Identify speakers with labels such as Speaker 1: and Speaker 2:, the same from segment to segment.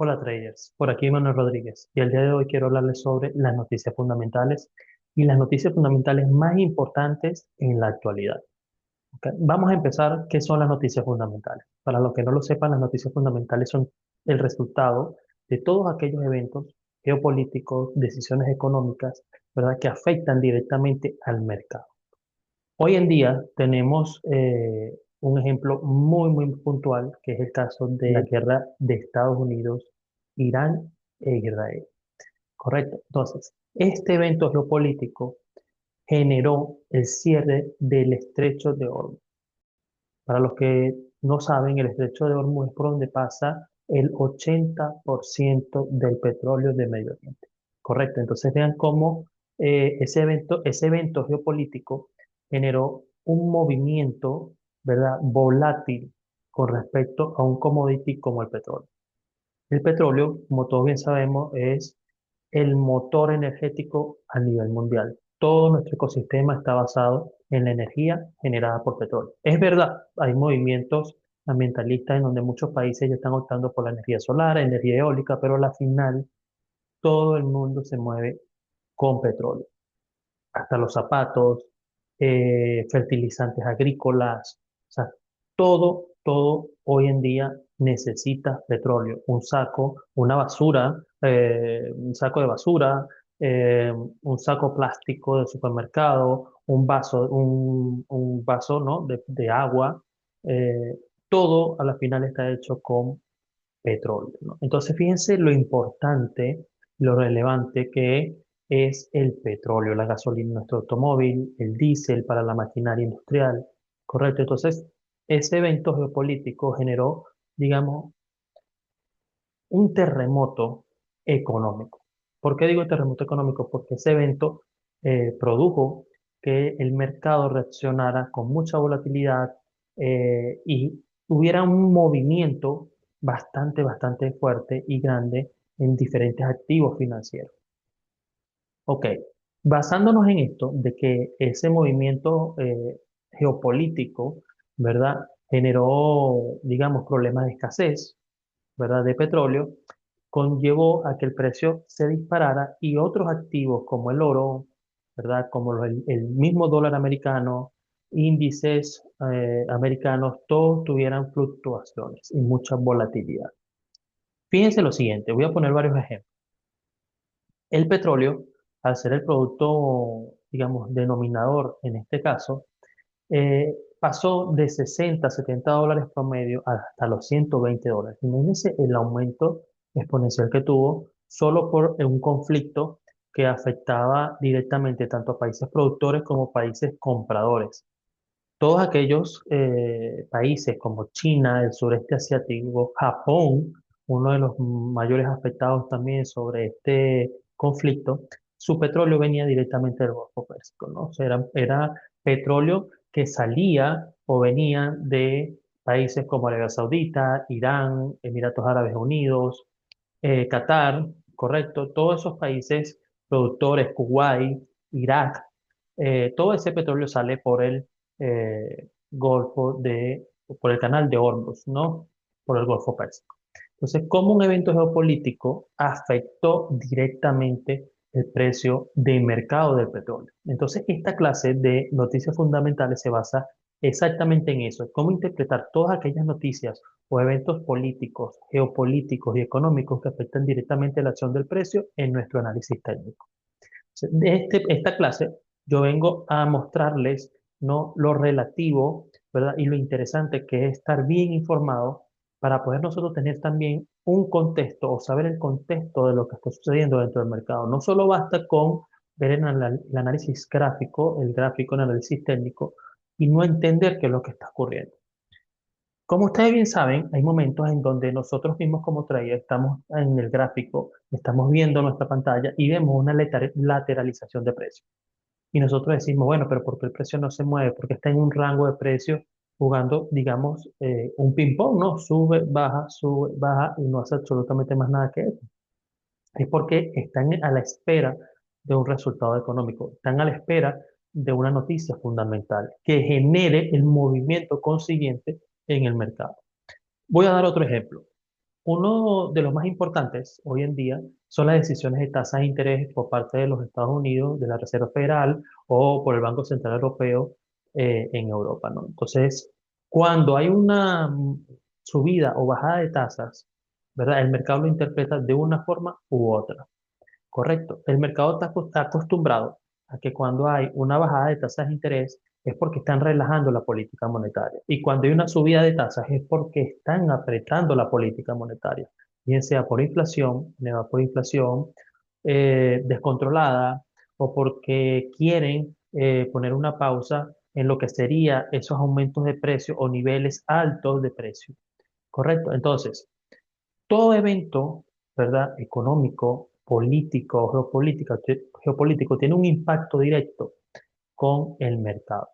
Speaker 1: Hola traders, por aquí Manuel Rodríguez y el día de hoy quiero hablarles sobre las noticias fundamentales y las noticias fundamentales más importantes en la actualidad. ¿Ok? Vamos a empezar, ¿qué son las noticias fundamentales? Para los que no lo sepan, las noticias fundamentales son el resultado de todos aquellos eventos geopolíticos, decisiones económicas, ¿verdad?, que afectan directamente al mercado. Hoy en día tenemos un ejemplo muy puntual, que es el caso de la guerra de Estados Unidos, Irán e Israel. Correcto. Entonces, este evento geopolítico generó el cierre del Estrecho de Hormuz. Para los que no saben, el Estrecho de Hormuz es por donde pasa el 80% del petróleo de Medio Oriente. Correcto. Entonces vean cómo ese evento geopolítico generó un movimiento, ¿verdad?, volátil con respecto a un commodity como el petróleo. El petróleo, como todos bien sabemos, es el motor energético a nivel mundial. Todo nuestro ecosistema está basado en la energía generada por petróleo. Es verdad, hay movimientos ambientalistas en donde muchos países ya están optando por la energía solar, energía eólica, pero a la final todo el mundo se mueve con petróleo. Hasta los zapatos, fertilizantes agrícolas, o sea, todo hoy en día necesita petróleo. Un saco, una basura, un saco de basura, un saco plástico de supermercado, un vaso, ¿no?, de agua, eh, todo a la final está hecho con petróleo, ¿no? Entonces, fíjense lo importante, lo relevante que es el petróleo, la gasolina en nuestro automóvil, el diésel para la maquinaria industrial, ¿correcto? Entonces, ese evento geopolítico generó, digamos, un terremoto económico. ¿Por qué digo terremoto económico? Porque ese evento produjo que el mercado reaccionara con mucha volatilidad y hubiera un movimiento bastante fuerte y grande en diferentes activos financieros. Ok, basándonos en esto, de que ese movimiento geopolítico, ¿verdad?, generó, digamos, problemas de escasez, ¿verdad?, de petróleo, conllevó a que el precio se disparara y otros activos como el oro, ¿verdad?, como el mismo dólar americano, índices americanos, todos tuvieran fluctuaciones y mucha volatilidad. Fíjense lo siguiente, voy a poner varios ejemplos. El petróleo, al ser el producto, digamos, denominador en este caso, pasó de 60, $70 promedio hasta los $120. Imagínense el aumento exponencial que tuvo solo por un conflicto que afectaba directamente tanto a países productores como países compradores. Todos aquellos países como China, el sureste asiático, Japón, uno de los mayores afectados también sobre este conflicto, su petróleo venía directamente del Golfo Pérsico, ¿no? O sea, era petróleo que salía o venía de países como Arabia Saudita, Irán, Emiratos Árabes Unidos, Qatar, correcto, todos esos países productores, Kuwait, Irak, todo ese petróleo sale por el por el canal de Hormuz, ¿no? Por el Golfo Pérsico. Entonces, ¿cómo un evento geopolítico afectó directamente el precio de mercado del petróleo? Entonces, esta clase de noticias fundamentales se basa exactamente en eso, cómo interpretar todas aquellas noticias o eventos políticos, geopolíticos y económicos que afectan directamente la acción del precio en nuestro análisis técnico. Esta clase yo vengo a mostrarles, ¿no?, lo relativo, ¿verdad?, y lo interesante que es estar bien informado para poder nosotros tener también un contexto o saber el contexto de lo que está sucediendo dentro del mercado. No solo basta con ver el análisis gráfico, el gráfico, el análisis técnico y no entender qué es lo que está ocurriendo. Como ustedes bien saben, hay momentos en donde nosotros mismos como traders estamos en el gráfico, estamos viendo nuestra pantalla y vemos una lateralización de precios. Y nosotros decimos, bueno, pero ¿por qué el precio no se mueve? Porque está en un rango de precios jugando, digamos, un ping-pong, ¿no? Sube, baja y no hace absolutamente más nada que eso. Es porque están a la espera de un resultado económico, están a la espera de una noticia fundamental que genere el movimiento consiguiente en el mercado. Voy a dar otro ejemplo. Uno de los más importantes hoy en día son las decisiones de tasas de interés por parte de los Estados Unidos, de la Reserva Federal o por el Banco Central Europeo en Europa, ¿no? Entonces, cuando hay una subida o bajada de tasas, ¿verdad? El mercado lo interpreta de una forma u otra. Correcto. El mercado está acostumbrado a que cuando hay una bajada de tasas de interés es porque están relajando la política monetaria. Y cuando hay una subida de tasas es porque están apretando la política monetaria, bien sea por inflación, elevada por inflación descontrolada, o porque quieren poner una pausa en lo que sería esos aumentos de precio o niveles altos de precio. Correcto. Entonces, todo evento, ¿verdad? Económico, político, geopolítico, tiene un impacto directo con el mercado.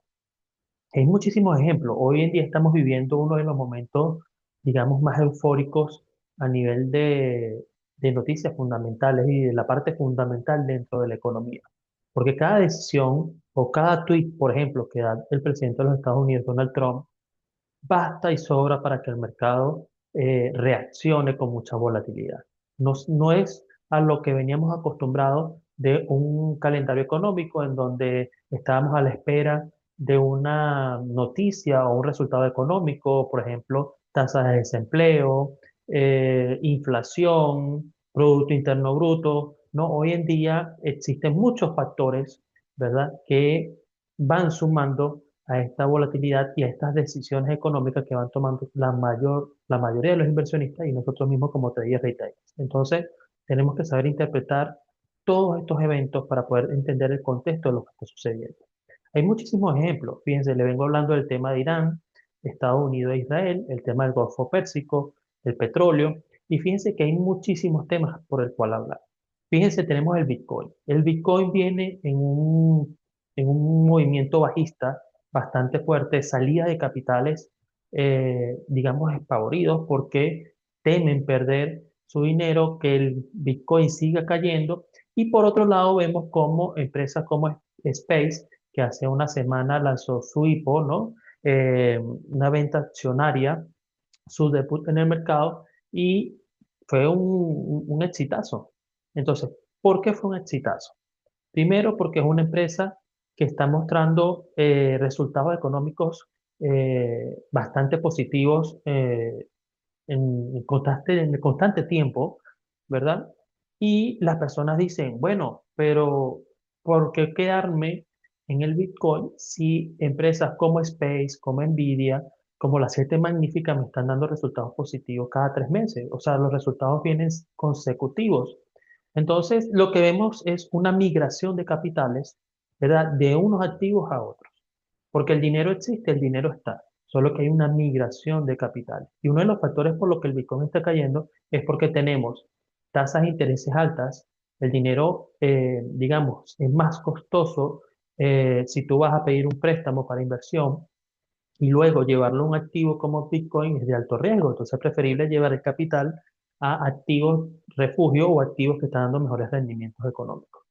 Speaker 1: Hay muchísimos ejemplos. Hoy en día estamos viviendo uno de los momentos, digamos, más eufóricos a nivel de noticias fundamentales y de la parte fundamental dentro de la economía. Porque cada decisión o cada tweet, por ejemplo, que da el presidente de los Estados Unidos, Donald Trump, basta y sobra para que el mercado reaccione con mucha volatilidad. No es a lo que veníamos acostumbrados de un calendario económico en donde estábamos a la espera de una noticia o un resultado económico, por ejemplo, tasas de desempleo, inflación, Producto Interno Bruto. No, hoy en día existen muchos factores, ¿verdad?, que van sumando a esta volatilidad y a estas decisiones económicas que van tomando la mayoría de los inversionistas y nosotros mismos como traders retail. Entonces, tenemos que saber interpretar todos estos eventos para poder entender el contexto de lo que está sucediendo. Hay muchísimos ejemplos. Fíjense, le vengo hablando del tema de Irán, Estados Unidos e Israel, el tema del Golfo Pérsico, el petróleo, y fíjense que hay muchísimos temas por el cual hablar. Fíjense, tenemos el Bitcoin. El Bitcoin viene en un movimiento bajista bastante fuerte, salida de capitales, digamos, espavoridos porque temen perder su dinero, que el Bitcoin siga cayendo. Y por otro lado, vemos como empresas como Space, que hace una semana lanzó su IPO, ¿no? Una venta accionaria, su debut en el mercado, y fue un exitazo. Entonces, ¿por qué fue un exitazo? Primero, porque es una empresa que está mostrando resultados económicos bastante positivos en constante tiempo, ¿verdad? Y las personas dicen, bueno, pero ¿por qué quedarme en el Bitcoin si empresas como Space, como Nvidia, como la Siete Magnífica me están dando resultados positivos cada 3 meses? O sea, los resultados vienen consecutivos. Entonces, lo que vemos es una migración de capitales, ¿verdad? De unos activos a otros. Porque el dinero existe, el dinero está. Solo que hay una migración de capital. Y uno de los factores por los que el Bitcoin está cayendo es porque tenemos tasas de intereses altas. El dinero, digamos, es más costoso si tú vas a pedir un préstamo para inversión y luego llevarlo a un activo como Bitcoin es de alto riesgo. Entonces es preferible llevar el capital a activos refugio o activos que están dando mejores rendimientos económicos.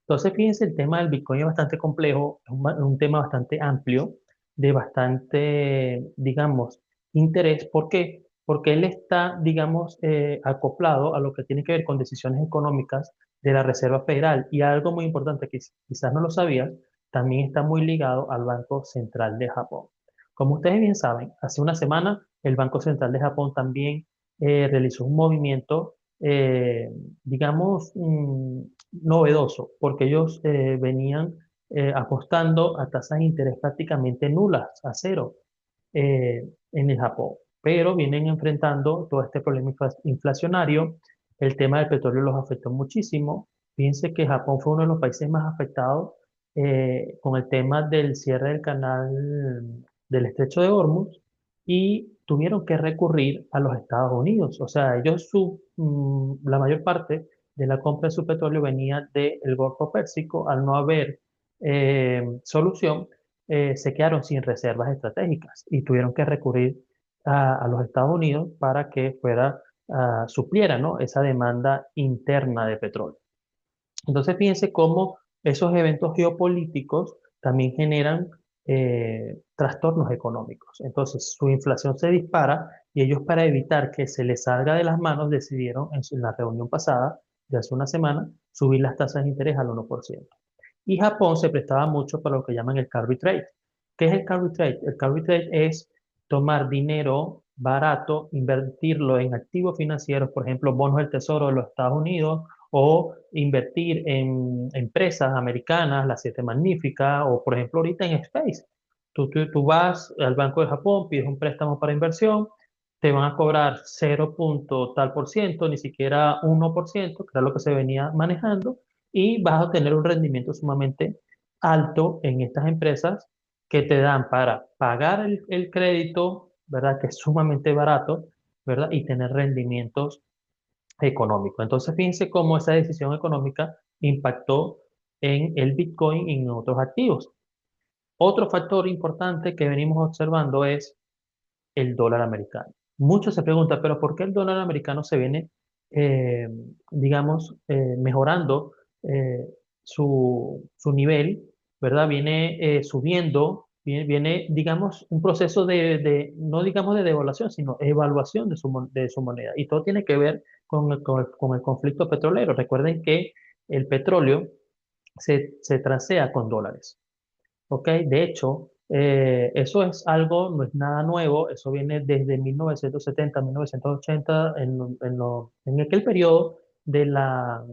Speaker 1: Entonces, fíjense, el tema del Bitcoin es bastante complejo, es un tema bastante amplio, de bastante, digamos, interés. ¿Por qué? Porque él está, digamos, acoplado a lo que tiene que ver con decisiones económicas de la Reserva Federal. Y algo muy importante que quizás no lo sabías, también está muy ligado al Banco Central de Japón. Como ustedes bien saben, hace una semana el Banco Central de Japón también realizó un movimiento, digamos, novedoso, porque ellos venían apostando a tasas de interés prácticamente nulas, a cero, en el Japón. Pero vienen enfrentando todo este problema inflacionario. El tema del petróleo los afectó muchísimo. Fíjense que Japón fue uno de los países más afectados con el tema del cierre del canal del Estrecho de Hormuz y tuvieron que recurrir a los Estados Unidos. O sea, ellos, la mayor parte de la compra de su petróleo venía del Golfo Pérsico. Al no haber solución, se quedaron sin reservas estratégicas y tuvieron que recurrir a los Estados Unidos para que supliera, ¿no?, esa demanda interna de petróleo. Entonces, fíjense cómo esos eventos geopolíticos también generan trastornos económicos. Entonces, su inflación se dispara Y ellos para evitar que se les salga de las manos decidieron en la reunión pasada, de hace una semana, subir las tasas de interés al 1%. Y Japón se prestaba mucho para lo que llaman el carry trade. ¿Qué es el carry trade? El carry trade es tomar dinero barato, invertirlo en activos financieros, por ejemplo, bonos del Tesoro de los Estados Unidos, o invertir en empresas americanas, la Siete Magnífica, o por ejemplo ahorita en Space. Tú vas al Banco de Japón, pides un préstamo para inversión, te van a cobrar 0 punto tal por ciento, ni siquiera 1%, que era lo que se venía manejando, y vas a tener un rendimiento sumamente alto en estas empresas que te dan para pagar el crédito, ¿verdad? Que es sumamente barato, ¿verdad? Y tener rendimientos económicos. Entonces, fíjense cómo esa decisión económica impactó en el Bitcoin y en otros activos. Otro factor importante que venimos observando es el dólar americano. Muchos se preguntan, pero ¿por qué el dólar americano se viene, eh, digamos, mejorando eh, su nivel, ¿verdad? Viene subiendo, viene, digamos, un proceso no digamos de devaluación, sino evaluación de su moneda. Y todo tiene que ver con el conflicto petrolero. Recuerden que el petróleo se trasea con dólares. ¿Ok? De hecho, eso es algo, no es nada nuevo, eso viene desde 1970, 1980, en aquel periodo de la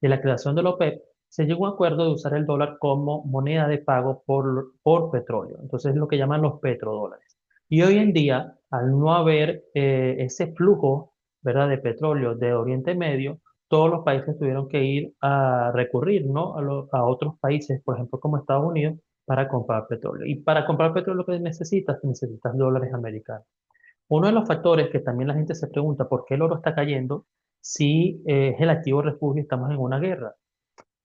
Speaker 1: creación de la OPEP, se llegó a un acuerdo de usar el dólar como moneda de pago por petróleo. Entonces, es lo que llaman los petrodólares. Y hoy en día, al no haber ese flujo, ¿verdad?, de petróleo de Oriente Medio, todos los países tuvieron que ir a recurrir, ¿no?, a otros países, por ejemplo, como Estados Unidos, para comprar petróleo. Y para comprar petróleo, lo que necesitas dólares americanos. Uno de los factores que también la gente se pregunta por qué el oro está cayendo si es el activo refugio y estamos en una guerra.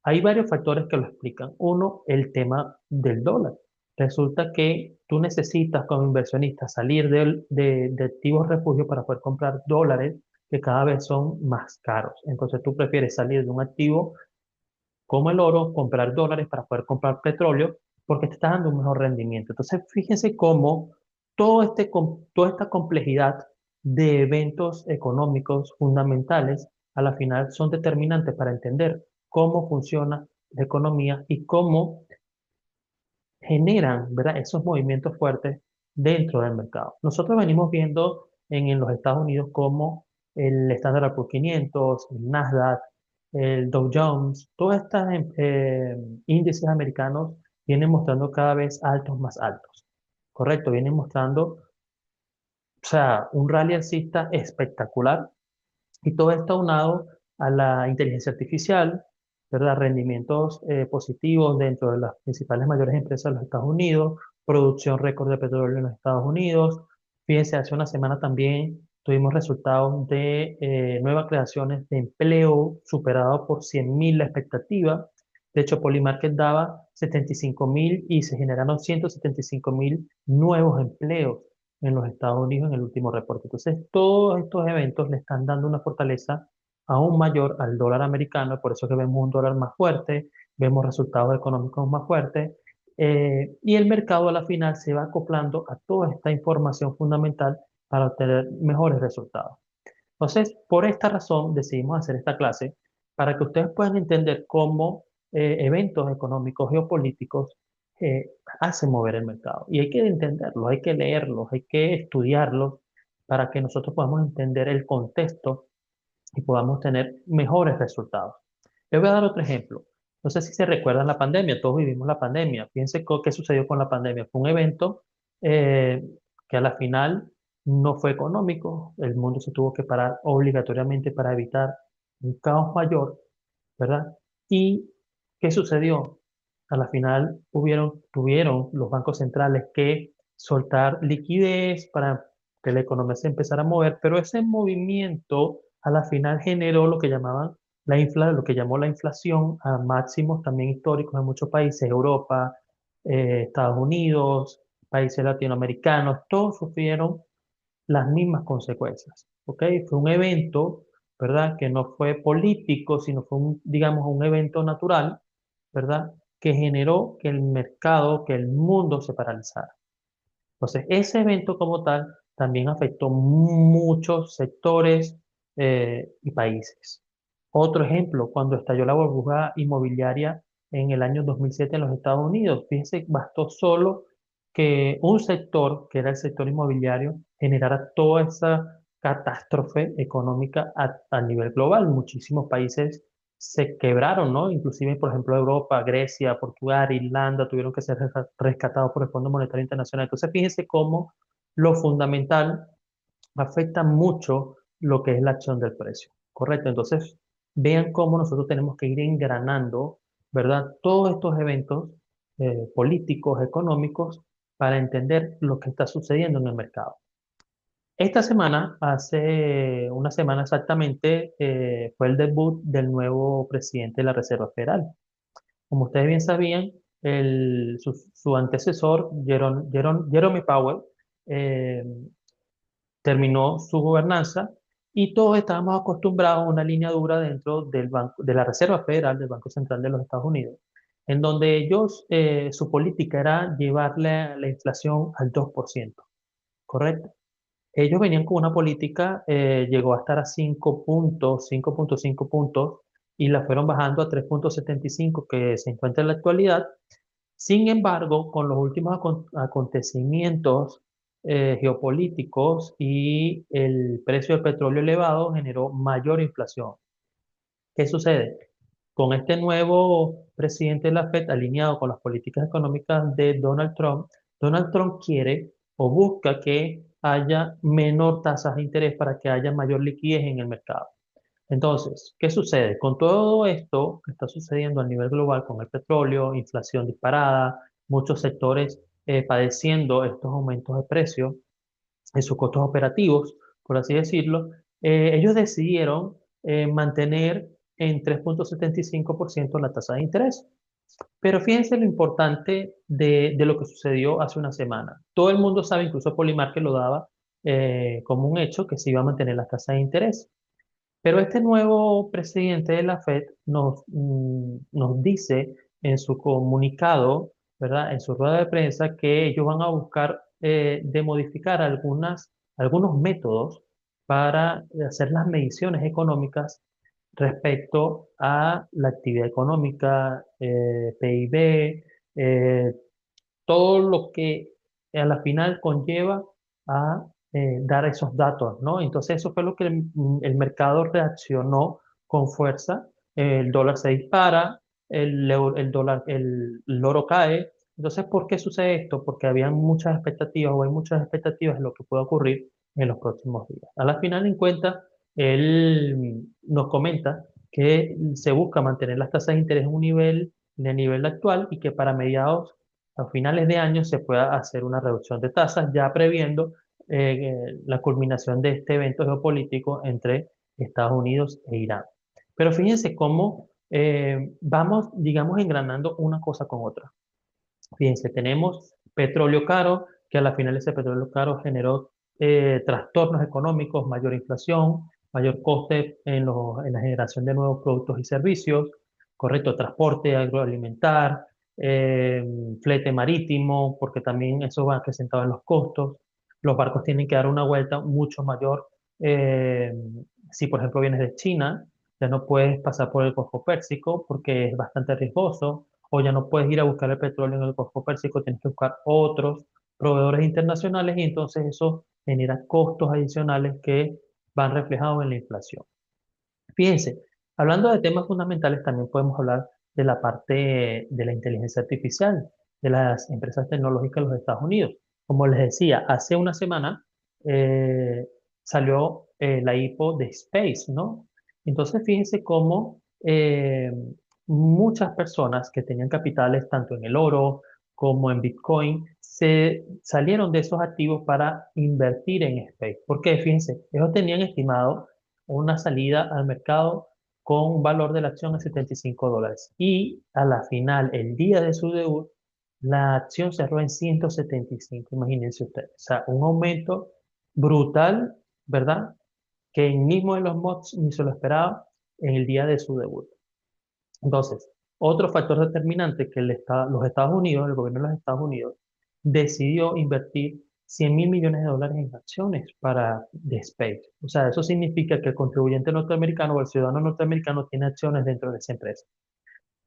Speaker 1: Hay varios factores que lo explican. Uno, el tema del dólar. Resulta que tú necesitas como inversionista salir de activos refugio para poder comprar dólares que cada vez son más caros. Entonces tú prefieres salir de un activo como el oro, comprar dólares para poder comprar petróleo, porque te está dando un mejor rendimiento. Entonces, fíjense cómo toda esta complejidad de eventos económicos fundamentales a la final son determinantes para entender cómo funciona la economía y cómo generan, ¿verdad?, esos movimientos fuertes dentro del mercado. Nosotros venimos viendo en los Estados Unidos cómo el Standard Poor's 500, el Nasdaq, el Dow Jones, todos estos índices americanos vienen mostrando cada vez altos más altos. Correcto, vienen mostrando, o sea, un rally alcista espectacular y todo esto aunado a la inteligencia artificial, ¿verdad? Rendimientos positivos dentro de las principales mayores empresas de los Estados Unidos, producción récord de petróleo en los Estados Unidos. Fíjense, hace una semana también tuvimos resultados de nuevas creaciones de empleo superados por 100.000 la expectativa. De hecho, Polymarket daba 75.000 y se generaron 175.000 nuevos empleos en los Estados Unidos en el último reporte. Entonces, todos estos eventos le están dando una fortaleza aún mayor al dólar americano, por eso que vemos un dólar más fuerte, vemos resultados económicos más fuertes, y el mercado a la final se va acoplando a toda esta información fundamental para obtener mejores resultados. Entonces, por esta razón decidimos hacer esta clase para que ustedes puedan entender cómo eventos económicos, geopolíticos, hacen mover el mercado. Y hay que entenderlos, hay que leerlos, hay que estudiarlos para que nosotros podamos entender el contexto y podamos tener mejores resultados. Les voy a dar otro ejemplo. No sé si se recuerdan la pandemia, todos vivimos la pandemia. Fíjense qué sucedió con la pandemia. Fue un evento eh, que a la final no fue económico. El mundo se tuvo que parar obligatoriamente para evitar un caos mayor, ¿verdad? ¿Y qué sucedió? A la final tuvieron los bancos centrales que soltar liquidez para que la economía se empezara a mover, pero ese movimiento a la final generó lo que llamaban lo que llamó la inflación a máximos también históricos en muchos países, Europa, Estados Unidos, países latinoamericanos, todos sufrieron las mismas consecuencias, ¿ok? Fue un evento, ¿verdad? Que no fue político, sino fue digamos, un evento natural, ¿verdad? Que generó que el mercado, que el mundo se paralizara. Entonces, ese evento como tal también afectó muchos sectores y países. Otro ejemplo, cuando estalló la burbuja inmobiliaria en el año 2007 en los Estados Unidos, fíjense, bastó solo que un sector, que era el sector inmobiliario, generara toda esa catástrofe económica a nivel global. Muchísimos países se quebraron, ¿no? Inclusive, por ejemplo, Europa, Grecia, Portugal, Irlanda tuvieron que ser rescatados por el Fondo Monetario Internacional. Entonces, fíjense cómo lo fundamental afecta mucho lo que es la acción del precio, ¿correcto? Entonces, vean cómo nosotros tenemos que ir engranando, ¿verdad? Todos estos eventos políticos, económicos, para entender lo que está sucediendo en el mercado. Esta semana, hace una semana exactamente, fue el debut del nuevo presidente de la Reserva Federal. Como ustedes bien sabían, su antecesor, Jerome Powell, eh, terminó su gobernanza y todos estábamos acostumbrados a una línea dura dentro del banco, de la Reserva Federal, del Banco Central de los Estados Unidos, en donde ellos, su política era llevarle la inflación al 2%, ¿correcto? Ellos venían con una política, llegó a estar a 5 puntos, 5,5 puntos, y la fueron bajando a 3,75 que se encuentra en la actualidad. Sin embargo, con los últimos acontecimientos geopolíticos y el precio del petróleo elevado generó mayor inflación. ¿Qué sucede? Con este nuevo presidente de la Fed alineado con las políticas económicas de Donald Trump quiere o busca que haya menor tasas de interés para que haya mayor liquidez en el mercado. Entonces, ¿qué sucede? Con todo esto que está sucediendo a nivel global con el petróleo, inflación disparada, muchos sectores padeciendo estos aumentos de precios en sus costos operativos, por así decirlo, ellos decidieron mantener en 3,75% la tasa de interés. Pero fíjense lo importante de lo que sucedió hace una semana. Todo el mundo sabe, incluso Polimar que lo daba como un hecho, que se iba a mantener la tasa de interés. Pero este nuevo presidente de la Fed nos dice en su comunicado, ¿verdad? En su rueda de prensa, que ellos van a buscar de modificar algunos métodos para hacer las mediciones económicas respecto a la actividad económica, PIB, todo lo que a la final conlleva a dar esos datos, ¿no? Entonces eso fue lo que el mercado reaccionó con fuerza. El dólar se dispara, el oro cae. Entonces, ¿por qué sucede esto? Porque habían muchas expectativas o hay muchas expectativas de lo que puede ocurrir en los próximos días. A la final, en cuenta, él nos comenta que se busca mantener las tasas de interés en el nivel actual y que para mediados a finales de año se pueda hacer una reducción de tasas, ya previendo la culminación de este evento geopolítico entre Estados Unidos e Irán. Pero fíjense cómo vamos, digamos, engranando una cosa con otra. Fíjense, tenemos petróleo caro, que a la final ese petróleo caro generó trastornos económicos, mayor inflación, mayor coste en la generación de nuevos productos y servicios, correcto, transporte agroalimentar, eh, flete marítimo, porque también eso va acrecentado en los costos. Los barcos tienen que dar una vuelta mucho mayor. eh, si, por ejemplo, vienes de China, ya no puedes pasar por el Golfo Pérsico porque es bastante riesgoso, o ya no puedes ir a buscar el petróleo en el Golfo Pérsico, tienes que buscar otros proveedores internacionales y entonces eso genera costos adicionales que van reflejados en la inflación. Fíjense, hablando de temas fundamentales, también podemos hablar de la parte de la inteligencia artificial de las empresas tecnológicas de los Estados Unidos. Como les decía, hace una semana eh, salió la IPO de Space, ¿no? Entonces, fíjense cómo muchas personas que tenían capitales tanto en el oro como en Bitcoin se salieron de esos activos para invertir en Space. Porque fíjense, ellos tenían estimado una salida al mercado con un valor de la acción de $75. Y a la final, el día de su debut, la acción cerró en 175, imagínense ustedes. O sea, un aumento brutal, ¿verdad? Que mismo en los mods ni se lo esperaba en el día de su debut. Entonces, otro factor determinante que los Estados Unidos, el gobierno de los Estados Unidos, decidió invertir $100.000 millones en acciones de Space. O sea, eso significa que el contribuyente norteamericano o el ciudadano norteamericano tiene acciones dentro de esa empresa.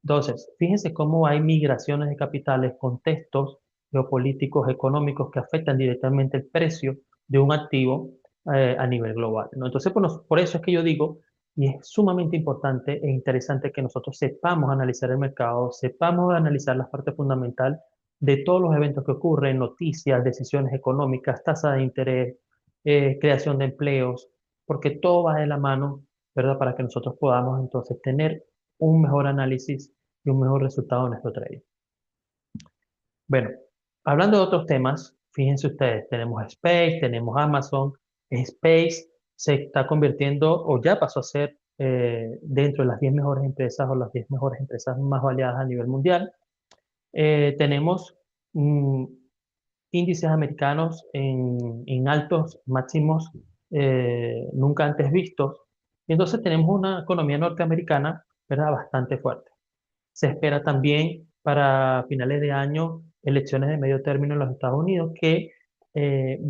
Speaker 1: Entonces, fíjense cómo hay migraciones de capitales, contextos geopolíticos, económicos que afectan directamente el precio de un activo a nivel global, ¿no? Entonces, por eso es que yo digo, y es sumamente importante e interesante que nosotros sepamos analizar el mercado, sepamos analizar la parte fundamental de todos los eventos que ocurren, noticias, decisiones económicas, tasa de interés, creación de empleos, porque todo va de la mano, ¿verdad? Para que nosotros podamos entonces tener un mejor análisis y un mejor resultado en nuestro trading. Bueno, hablando de otros temas, fíjense ustedes, tenemos Space, tenemos Amazon. Space se está convirtiendo o ya pasó a ser dentro de las 10 mejores empresas o las 10 mejores empresas más validadas a nivel mundial. Tenemos mm, índices americanos en altos máximos nunca antes vistos. Y entonces tenemos una economía norteamericana, ¿verdad?, bastante fuerte. Se espera también para finales de año elecciones de medio término en los Estados Unidos que eh,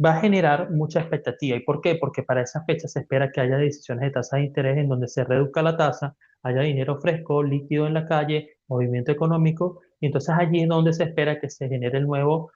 Speaker 1: va a generar mucha expectativa. ¿Y por qué? Porque para esa fecha se espera que haya decisiones de tasas de interés en donde se reduzca la tasa, haya dinero fresco, líquido en la calle, movimiento económico, y entonces allí es donde se espera que se genere nuevos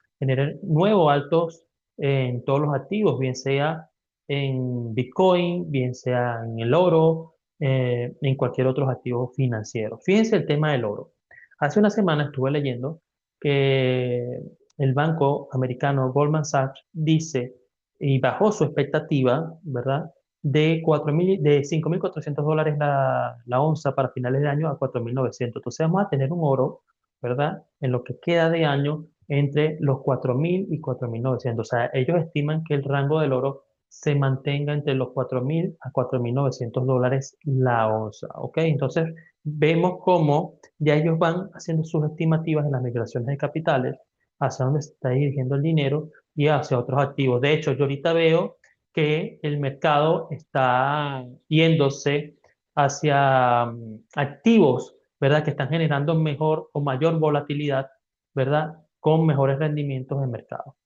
Speaker 1: altos en todos los activos, bien sea en Bitcoin, bien sea en el oro, en cualquier otro activo financiero. Fíjense el tema del oro. Hace una semana estuve leyendo que el banco americano Goldman Sachs dice y bajó su expectativa, ¿verdad? De $5.400 la onza para finales de año a 4.900. Entonces vamos a tener un oro, ¿verdad? En lo que queda de año entre los 4.000 y 4.900. O sea, ellos estiman que el rango del oro se mantenga entre los 4.000 a $4.900 la onza, ¿ok? Entonces vemos cómo ya ellos van haciendo sus estimativas en las migraciones de capitales, hacia dónde se está dirigiendo el dinero y hacia otros activos. De hecho, yo ahorita veo que el mercado está yéndose hacia activos, ¿verdad? Que están generando mejor o mayor volatilidad, ¿verdad? Con mejores rendimientos de mercado.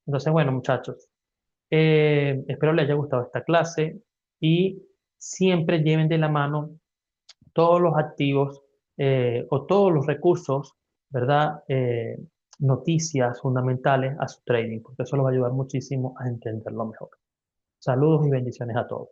Speaker 1: Entonces, bueno, muchachos, espero les haya gustado esta clase y siempre lleven de la mano todos los activos o todos los recursos, ¿verdad? Noticias fundamentales a su trading, porque eso los va a ayudar muchísimo a entenderlo mejor. Saludos y bendiciones a todos.